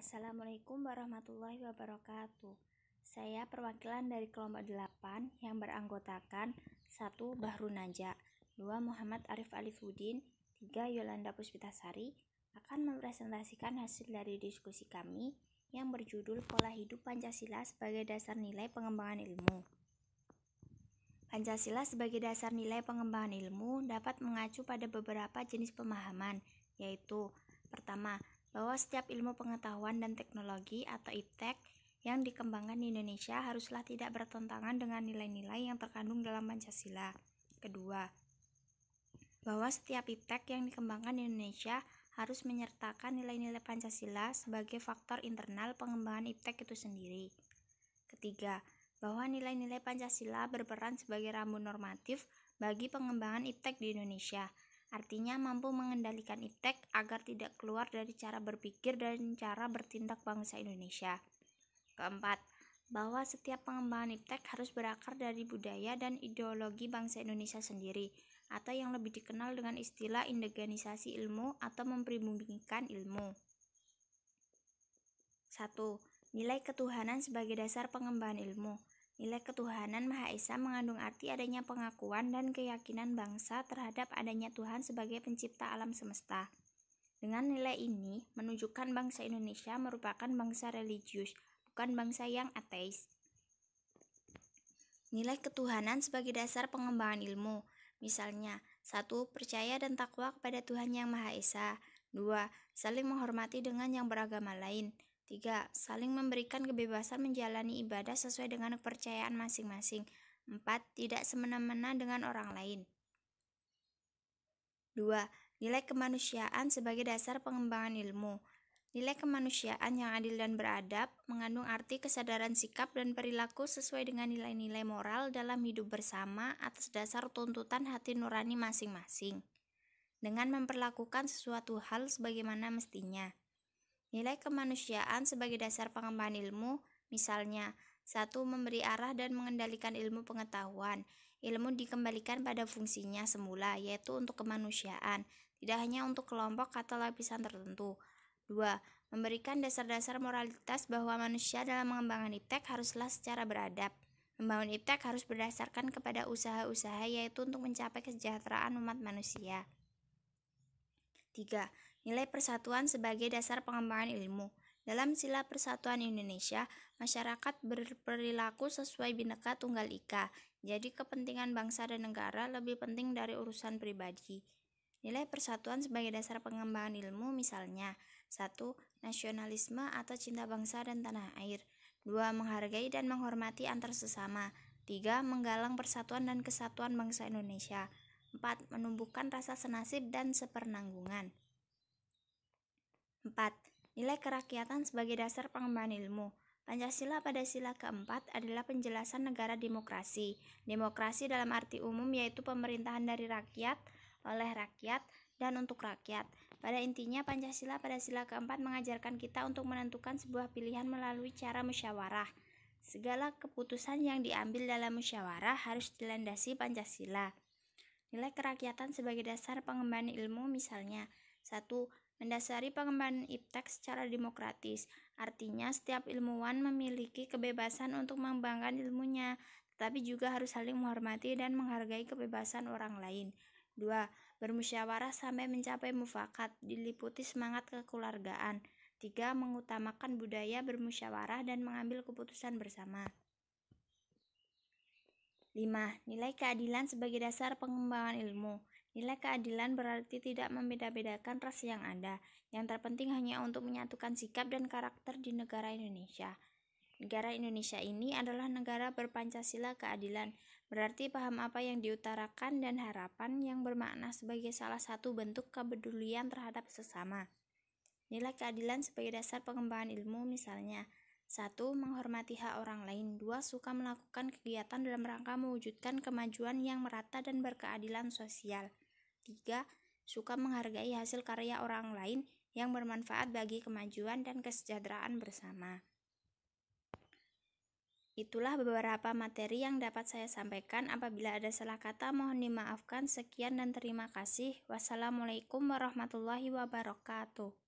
Assalamualaikum warahmatullahi wabarakatuh. Saya perwakilan dari kelompok 8 yang beranggotakan 1. Bahru Naja, 2. Muhammad Arif Alifuddin, 3. Yolanda Puspitasari akan mempresentasikan hasil dari diskusi kami yang berjudul Pola Hidup Pancasila sebagai Dasar Nilai Pengembangan Ilmu. Pancasila sebagai dasar nilai pengembangan ilmu dapat mengacu pada beberapa jenis pemahaman, yaitu pertama, bahwa setiap ilmu pengetahuan dan teknologi atau IPTEK yang dikembangkan di Indonesia haruslah tidak bertentangan dengan nilai-nilai yang terkandung dalam Pancasila. Kedua, bahwa setiap IPTEK yang dikembangkan di Indonesia harus menyertakan nilai-nilai Pancasila sebagai faktor internal pengembangan IPTEK itu sendiri. Ketiga, bahwa nilai-nilai Pancasila berperan sebagai rambu normatif bagi pengembangan IPTEK di Indonesia. Artinya mampu mengendalikan IPTEK agar tidak keluar dari cara berpikir dan cara bertindak bangsa Indonesia. Keempat, bahwa setiap pengembangan IPTEK harus berakar dari budaya dan ideologi bangsa Indonesia sendiri, atau yang lebih dikenal dengan istilah indigenisasi ilmu atau mempribumi-kan ilmu. 1. Nilai ketuhanan sebagai dasar pengembangan ilmu. Nilai ketuhanan Maha Esa mengandung arti adanya pengakuan dan keyakinan bangsa terhadap adanya Tuhan sebagai pencipta alam semesta. Dengan nilai ini, menunjukkan bangsa Indonesia merupakan bangsa religius, bukan bangsa yang ateis. Nilai ketuhanan sebagai dasar pengembangan ilmu. Misalnya, 1. Percaya dan takwa kepada Tuhan Yang Maha Esa. 2. Saling menghormati dengan yang beragama lain. 3. Saling memberikan kebebasan menjalani ibadah sesuai dengan kepercayaan masing-masing. 4. Tidak semena-mena dengan orang lain. 2. Nilai kemanusiaan sebagai dasar pengembangan ilmu. Nilai kemanusiaan yang adil dan beradab mengandung arti kesadaran sikap dan perilaku sesuai dengan nilai-nilai moral dalam hidup bersama atas dasar tuntutan hati nurani masing-masing, dengan memperlakukan sesuatu hal sebagaimana mestinya. Nilai kemanusiaan sebagai dasar pengembangan ilmu, misalnya 1. Memberi arah dan mengendalikan ilmu pengetahuan. Ilmu dikembalikan pada fungsinya semula, yaitu untuk kemanusiaan, tidak hanya untuk kelompok atau lapisan tertentu. 2. Memberikan dasar-dasar moralitas bahwa manusia dalam mengembangkan IPTEK haruslah secara beradab. Membangun IPTEK harus berdasarkan kepada usaha-usaha, yaitu untuk mencapai kesejahteraan umat manusia. 3. Nilai persatuan sebagai dasar pengembangan ilmu. Dalam Sila Persatuan Indonesia, masyarakat berperilaku sesuai Bhinneka Tunggal Ika. Jadi kepentingan bangsa dan negara lebih penting dari urusan pribadi. Nilai persatuan sebagai dasar pengembangan ilmu misalnya 1. Nasionalisme atau cinta bangsa dan tanah air. 2. Menghargai dan menghormati antar sesama. 3. Menggalang persatuan dan kesatuan bangsa Indonesia. 4. Menumbuhkan rasa senasib dan sepenanggungan. 4. Nilai kerakyatan sebagai dasar pengembangan ilmu. Pancasila pada sila keempat adalah penjelasan negara demokrasi. Demokrasi dalam arti umum yaitu pemerintahan dari rakyat, oleh rakyat, dan untuk rakyat. Pada intinya, Pancasila pada sila keempat mengajarkan kita untuk menentukan sebuah pilihan melalui cara musyawarah. Segala keputusan yang diambil dalam musyawarah harus dilandasi Pancasila. Nilai kerakyatan sebagai dasar pengembangan ilmu misalnya 1. Mendasari pengembangan IPTEK secara demokratis. Artinya setiap ilmuwan memiliki kebebasan untuk mengembangkan ilmunya, tetapi juga harus saling menghormati dan menghargai kebebasan orang lain. 2. Bermusyawarah sampai mencapai mufakat, diliputi semangat kekeluargaan. 3. Mengutamakan budaya bermusyawarah dan mengambil keputusan bersama. 5. Nilai keadilan sebagai dasar pengembangan ilmu. Nilai keadilan berarti tidak membeda-bedakan ras yang ada. Yang terpenting hanya untuk menyatukan sikap dan karakter di negara Indonesia. Negara Indonesia ini adalah negara berpancasila keadilan. Berarti paham apa yang diutarakan dan harapan yang bermakna sebagai salah satu bentuk kepedulian terhadap sesama. Nilai keadilan sebagai dasar pengembangan ilmu misalnya 1. Menghormati hak orang lain. 2. Suka melakukan kegiatan dalam rangka mewujudkan kemajuan yang merata dan berkeadilan sosial. 3. Suka menghargai hasil karya orang lain yang bermanfaat bagi kemajuan dan kesejahteraan bersama. Itulah beberapa materi yang dapat saya sampaikan. Apabila ada salah kata mohon dimaafkan. Sekian dan terima kasih. Wassalamualaikum warahmatullahi wabarakatuh.